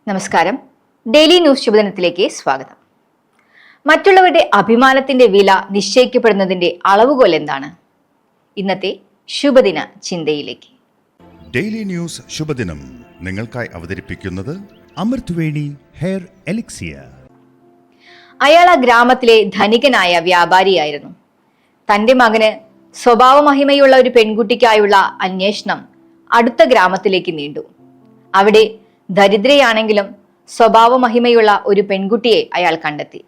നമസ്കാരം. Daily news ശുഭദിനത്തിലേക്ക് സ്വാഗതം. മറ്റുള്ളവരുടെ അഭിമാനത്തിന്റെ വില നിശ്ചയിക്കപ്പെടുന്നതിന്റെ അളവുകോൽ എന്താണ്? ഇന്നത്തെ ശുഭദിന ചിന്തയിലേക്ക്. ഡെയിലി ന്യൂസ് ശുഭദിനം നിങ്ങൾക്കായി അവതരിപ്പിക്കുന്നത് അമൃത്വേണി ഹെയർ എലിക്സിയർ. അയാൾ ആ ഗ്രാമത്തിലെ ധനികനായ വ്യാപാരിയായിരുന്നു. തന്റെ മകന് സ്വഭാവമഹിമയുള്ള ഒരു പെൺകുട്ടിക്കായുള്ള അന്വേഷണം അടുത്ത ഗ്രാമത്തിലേക്ക് നീണ്ടു. അവിടെ ദരിദ്രയാണെങ്കിലും സ്വഭാവമഹിമയുള്ള ഒരു പെൺകുട്ടിയെ അയാൾ കണ്ടെത്തി.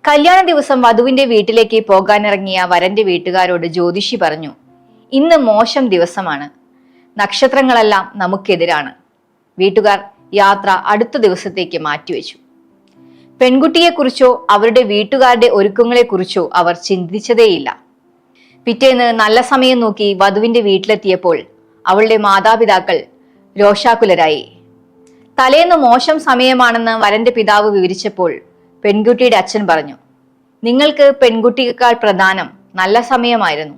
കല്യാണ ദിവസം വധുവിന്റെ വീട്ടിലേക്ക് പോകാനിറങ്ങിയ വരന്റെ വീട്ടുകാരോട് ജ്യോതിഷി പറഞ്ഞു, ഇന്ന് മോശം ദിവസമാണ്, നക്ഷത്രങ്ങളെല്ലാം നമുക്കെതിരാണ്. വീട്ടുകാർ യാത്ര അടുത്ത ദിവസത്തേക്ക് മാറ്റിവെച്ചു. പെൺകുട്ടിയെക്കുറിച്ചോ അവരുടെ വീട്ടുകാരുടെ ഒരുക്കങ്ങളെക്കുറിച്ചോ അവർ ചിന്തിച്ചതേയില്ല. പിറ്റേന്ന് നല്ല സമയം നോക്കി വധുവിന്റെ വീട്ടിലെത്തിയപ്പോൾ അവളുടെ മാതാപിതാക്കൾ രോഷാകുലരായി. തലേന്ന് മോശം സമയമാണെന്ന് വരന്റെ പിതാവ് വിവരിച്ചപ്പോൾ പെൺകുട്ടിയുടെ അച്ഛൻ പറഞ്ഞു, നിങ്ങൾക്ക് പെൺകുട്ടിയേക്കാൾ പ്രധാനം നല്ല സമയമായിരുന്നു.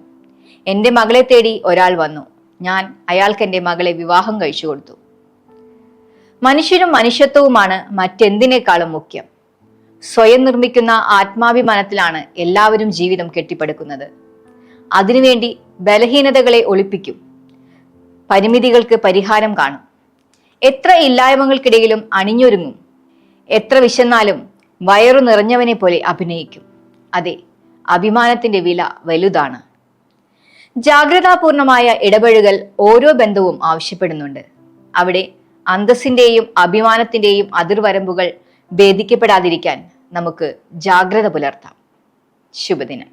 എൻ്റെ മകളെ തേടി ഒരാൾ വന്നു, ഞാൻ അയാൾക്ക് എൻ്റെ മകളെ വിവാഹം കഴിച്ചു കൊടുത്തു. മനുഷ്യരും മനുഷ്യത്വവുമാണ് മറ്റെന്തിനേക്കാളും മുഖ്യം. സ്വയം നിർമ്മിക്കുന്ന ആത്മാഭിമാനത്തിലാണ് എല്ലാവരും ജീവിതം കെട്ടിപ്പടുക്കുന്നത്. അതിനുവേണ്ടി ബലഹീനതകളെ ഒളിപ്പിക്കും. പരിമിതികൾക്ക് പരിഹാരം കാണും. എത്ര ഇല്ലായ്മകൾക്കിടയിലും അണിഞ്ഞൊരുങ്ങും. എത്ര വിശന്നാലും വയറു നിറഞ്ഞവനെ പോലെ അഭിനയിക്കും. അതെ, അഭിമാനത്തിന്റെ വില വലുതാണ്. ജാഗ്രതാപൂർണമായ ഇടപഴകൽ ഓരോ ബന്ധവും ആവശ്യപ്പെടുന്നുണ്ട്. അവിടെ അന്തസ്സിന്റെയും അഭിമാനത്തിന്റെയും അതിർവരമ്പുകൾ ഭേദിക്കപ്പെടാതിരിക്കാൻ നമുക്ക് ജാഗ്രത പുലർത്താം. ശുഭദിനം.